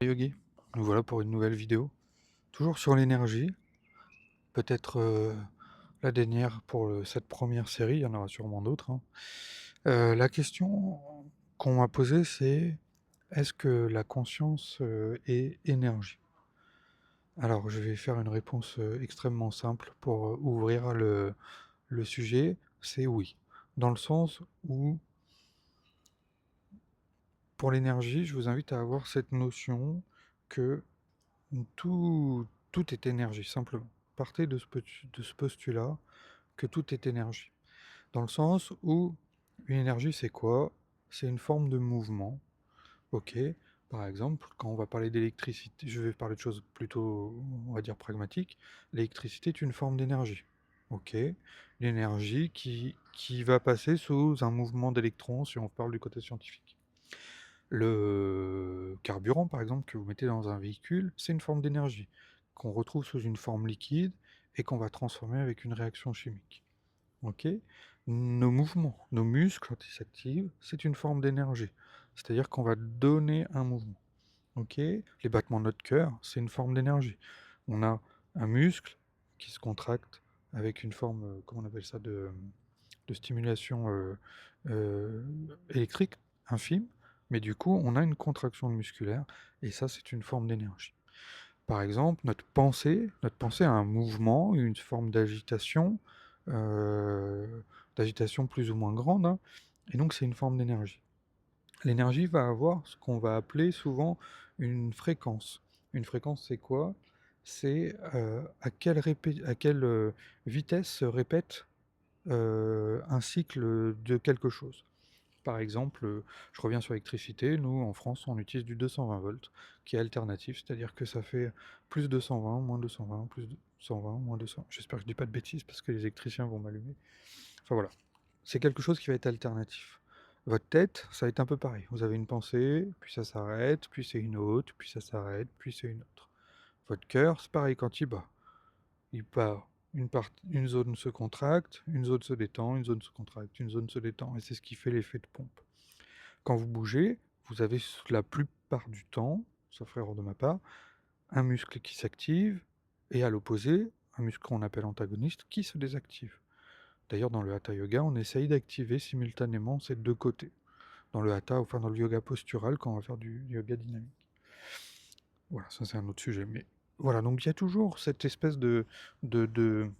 Yogi, nous voilà pour une nouvelle vidéo. Toujours sur l'énergie, peut-être la dernière pour cette première série, il y en aura sûrement d'autres, hein. La question qu'on m'a posée, c'est est-ce que la conscience est énergie? Alors, je vais faire une réponse extrêmement simple pour ouvrir le sujet, c'est oui. Dans le sens où, pour l'énergie, je vous invite à avoir cette notion que tout est énergie, simplement. Partez de ce postulat que tout est énergie. Dans le sens où une énergie, c'est quoi? C'est une forme de mouvement. Ok. Par exemple, quand on va parler d'électricité, je vais parler de choses plutôt, on va dire, pragmatiques. L'électricité est une forme d'énergie. Ok. L'énergie qui va passer sous un mouvement d'électrons, si on parle du côté scientifique. Le carburant, par exemple, que vous mettez dans un véhicule, c'est une forme d'énergie qu'on retrouve sous une forme liquide et qu'on va transformer avec une réaction chimique. Ok. Nos mouvements, nos muscles, quand ils s'activent, c'est une forme d'énergie. C'est-à-dire qu'on va donner un mouvement. Ok. Les battements de notre cœur, c'est une forme d'énergie. On a un muscle qui se contracte avec une forme, comment on appelle ça, de stimulation euh, électrique infime, mais du coup, on a une contraction musculaire, et ça, c'est une forme d'énergie. Par exemple, notre pensée a un mouvement, une forme d'agitation plus ou moins grande, hein, et donc c'est une forme d'énergie. L'énergie va avoir ce qu'on va appeler souvent une fréquence. Une fréquence, c'est quoi? C'est à quelle vitesse se répète un cycle de quelque chose. Par exemple, je reviens sur l'électricité, nous en France on utilise du 220 volts qui est alternatif, c'est-à-dire que ça fait plus 220, moins 220, plus 220, moins 200. J'espère que je dis pas de bêtises parce que les électriciens vont m'allumer. Enfin voilà, c'est quelque chose qui va être alternatif. Votre tête, ça va être un peu pareil. Vous avez une pensée, puis ça s'arrête, puis c'est une autre, puis ça s'arrête, puis c'est une autre. Votre cœur, c'est pareil quand il bat. Il part, une zone se contracte, une zone se détend, une zone se contracte, une zone se détend, et c'est ce qui fait l'effet de pompe. Quand vous bougez, vous avez la plupart du temps, sauf erreur de ma part, un muscle qui s'active, et à l'opposé, un muscle qu'on appelle antagoniste qui se désactive. D'ailleurs, dans le Hatha Yoga, on essaye d'activer simultanément ces deux côtés. Dans le Hatha, enfin dans le yoga postural, quand on va faire du yoga dynamique. Voilà, ça c'est un autre sujet. Mais voilà, donc il y a toujours cette espèce de, de,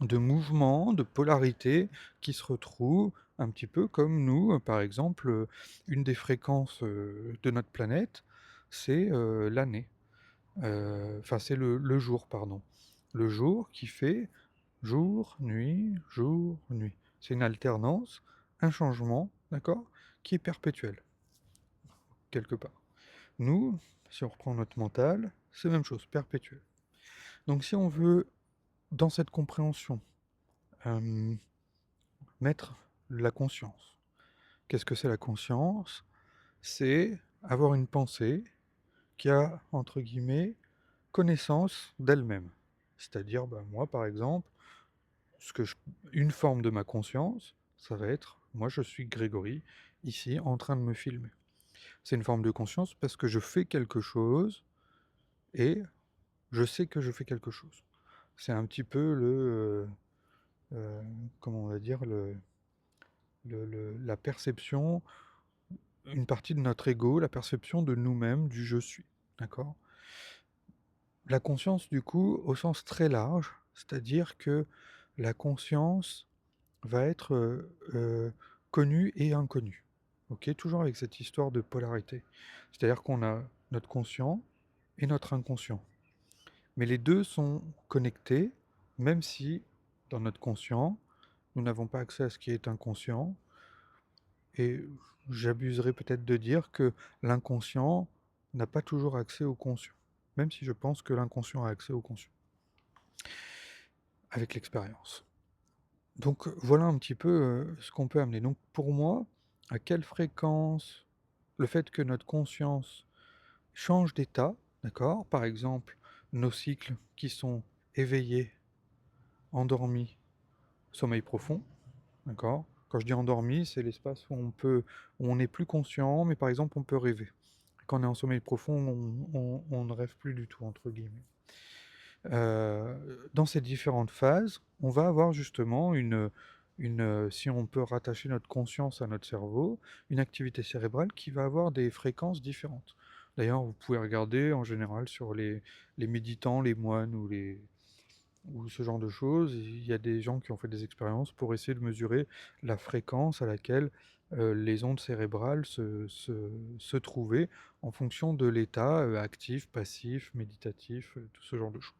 de mouvement, de polarité qui se retrouve un petit peu comme nous, par exemple, une des fréquences de notre planète, c'est l'année. Enfin, c'est le jour, pardon. Le jour qui fait jour, nuit, jour, nuit. C'est une alternance, un changement, d'accord, qui est perpétuel, quelque part. Nous, si on reprend notre mental, c'est la même chose, perpétuel. Donc si on veut, dans cette compréhension, euh, mettre la conscience. Qu'est-ce que c'est la conscience? C'est avoir une pensée qui a, entre guillemets, connaissance d'elle-même. C'est-à-dire, bah, moi, par exemple, une forme de ma conscience, ça va être, moi, je suis Grégory, ici, en train de me filmer. C'est une forme de conscience parce que je fais quelque chose et je sais que je fais quelque chose. C'est un petit peu euh, comment on va dire, la perception, une partie de notre ego, la perception de nous-mêmes, du je suis. D'accord? La conscience, du coup, au sens très large, c'est-à-dire que la conscience va être connue et inconnue. Ok? Toujours avec cette histoire de polarité. C'est-à-dire qu'on a notre conscient et notre inconscient. Mais les deux sont connectés, même si, dans notre conscient, nous n'avons pas accès à ce qui est inconscient. Et j'abuserais peut-être de dire que l'inconscient n'a pas toujours accès au conscient, même si je pense que l'inconscient a accès au conscient, avec l'expérience. Donc voilà un petit peu ce qu'on peut amener. Donc pour moi, à quelle fréquence le fait que notre conscience change d'état, d'accord? Par exemple, nos cycles qui sont éveillés, endormis, sommeil profond, d'accord? Quand je dis endormi, c'est l'espace où on n'est plus conscient, mais par exemple on peut rêver. Quand on est en sommeil profond, on ne rêve plus du tout, entre guillemets. Dans ces différentes phases, on va avoir justement si on peut rattacher notre conscience à notre cerveau, une activité cérébrale qui va avoir des fréquences différentes. D'ailleurs, vous pouvez regarder en général sur les méditants, les moines ou ce genre de choses, il y a des gens qui ont fait des expériences pour essayer de mesurer la fréquence à laquelle les ondes cérébrales se trouvaient en fonction de l'état actif, passif, méditatif, tout ce genre de choses.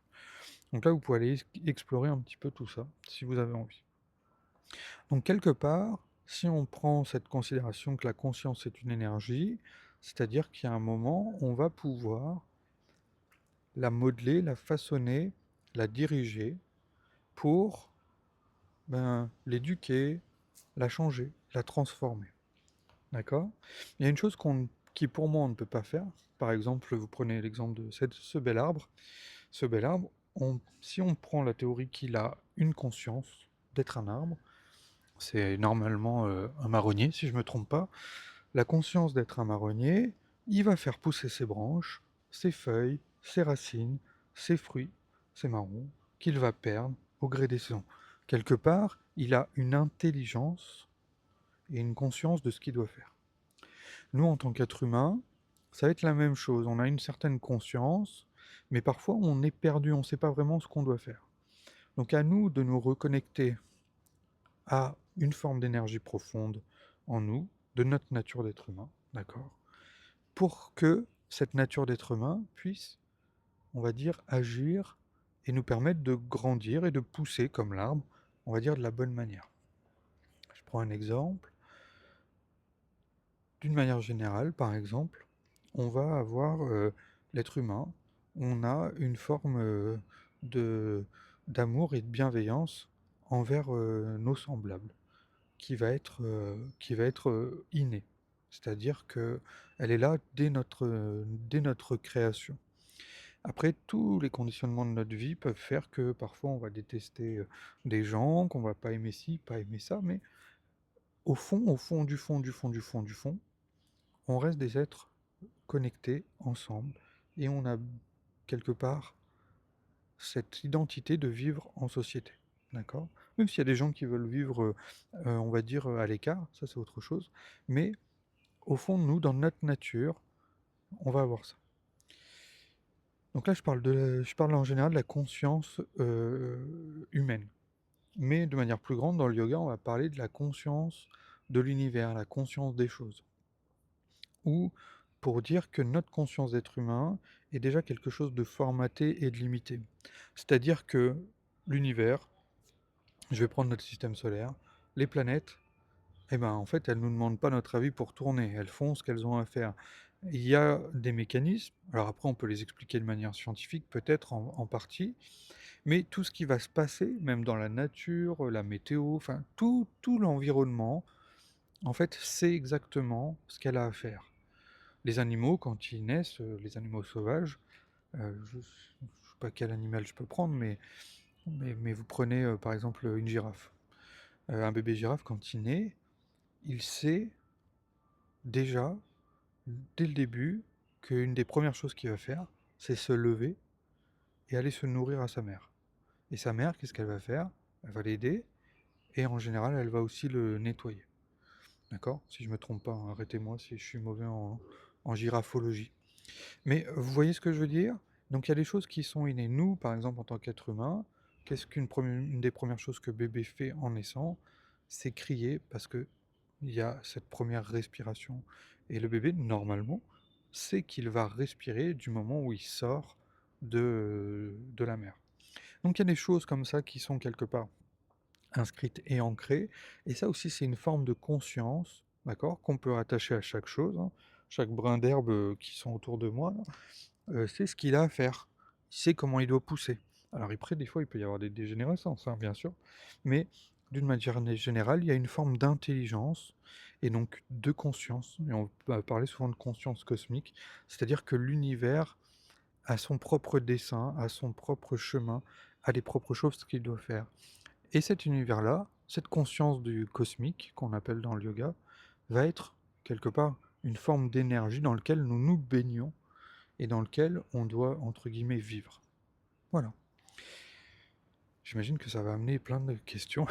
Donc là, vous pouvez aller explorer un petit peu tout ça, si vous avez envie. Donc quelque part, si on prend cette considération que la conscience est une énergie, c'est-à-dire qu'il y a un moment, on va pouvoir la modeler, la façonner, la diriger pour l'éduquer, la changer, la transformer. D'accord? Il y a une chose qui pour moi on ne peut pas faire. Par exemple, vous prenez l'exemple de ce bel arbre. Ce bel arbre, si on prend la théorie qu'il a une conscience d'être un arbre, c'est normalement un marronnier, si je ne me trompe pas. La conscience d'être un marronnier, il va faire pousser ses branches, ses feuilles, ses racines, ses fruits, ses marrons, qu'il va perdre au gré des saisons. Quelque part, il a une intelligence et une conscience de ce qu'il doit faire. Nous, en tant qu'être humain, ça va être la même chose. On a une certaine conscience, mais parfois on est perdu, on ne sait pas vraiment ce qu'on doit faire. Donc à nous de nous reconnecter à une forme d'énergie profonde en nous, de notre nature d'être humain, d'accord? Pour que cette nature d'être humain puisse, on va dire, agir et nous permettre de grandir et de pousser comme l'arbre, on va dire de la bonne manière. Je prends un exemple. D'une manière générale, par exemple, on va avoir l'être humain, on a une forme de d'amour et de bienveillance envers nos semblables, qui va être innée. C'est-à-dire que elle est là dès notre création. Après, tous les conditionnements de notre vie peuvent faire que parfois on va détester des gens, qu'on va pas aimer ci, pas aimer ça, mais au fond du fond, du fond, du fond, du fond, on reste des êtres connectés ensemble et on a quelque part cette identité de vivre en société. D'accord? Même s'il y a des gens qui veulent vivre, on va dire, à l'écart, ça c'est autre chose, mais au fond, nous, dans notre nature, on va avoir ça. Donc là, je parle en général de la conscience humaine. Mais de manière plus grande, dans le yoga, on va parler de la conscience de l'univers, la conscience des choses. Ou pour dire que notre conscience d'être humain est déjà quelque chose de formaté et de limité. C'est-à-dire que l'univers, je vais prendre notre système solaire, les planètes, eh ben, en fait, elles ne nous demandent pas notre avis pour tourner, elles font ce qu'elles ont à faire. Il y a des mécanismes, alors après on peut les expliquer de manière scientifique peut-être en partie, mais tout ce qui va se passer, même dans la nature, la météo, enfin tout l'environnement, en fait, c'est exactement ce qu'elle a à faire. Les animaux, quand ils naissent, les animaux sauvages, je ne sais pas quel animal je peux prendre, mais vous prenez par exemple une girafe. Un bébé girafe, quand il naît, il sait déjà, dès le début, qu'une des premières choses qu'il va faire, c'est se lever et aller se nourrir à sa mère. Et sa mère, qu'est-ce qu'elle va faire? Elle va l'aider et en général, elle va aussi le nettoyer. D'accord? Si je me trompe pas, hein, arrêtez-moi si je suis mauvais en girafologie. Mais vous voyez ce que je veux dire? Donc il y a des choses qui sont innées. Nous, par exemple, en tant qu'être humain, qu'est-ce une des premières choses que bébé fait en naissant? C'est crier parce que il y a cette première respiration. Et le bébé, normalement, sait qu'il va respirer du moment où il sort de la mère. Donc il y a des choses comme ça qui sont quelque part inscrites et ancrées. Et ça aussi, c'est une forme de conscience, d'accord, qu'on peut attacher à chaque chose, hein. Chaque brin d'herbe qui sont autour de moi, là, sait ce qu'il a à faire. Il sait comment il doit pousser. Alors après, des fois, il peut y avoir des dégénérescences, hein, bien sûr, mais d'une manière générale, il y a une forme d'intelligence et donc de conscience, et on va parler souvent de conscience cosmique, c'est-à-dire que l'univers a son propre dessein, a son propre chemin, a les propres choses qu'il doit faire. Et cet univers-là, cette conscience du cosmique, qu'on appelle dans le yoga, va être quelque part une forme d'énergie dans lequel nous nous baignons et dans lequel on doit, entre guillemets, «vivre». Voilà. J'imagine que ça va amener plein de questions.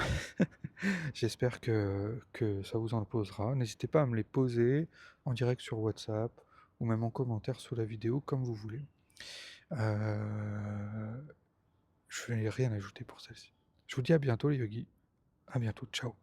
J'espère que ça vous en posera. N'hésitez pas à me les poser en direct sur WhatsApp ou même en commentaire sous la vidéo, comme vous voulez. Je n'ai rien ajouté pour celle-ci. Je vous dis à bientôt les yogis. À bientôt, ciao.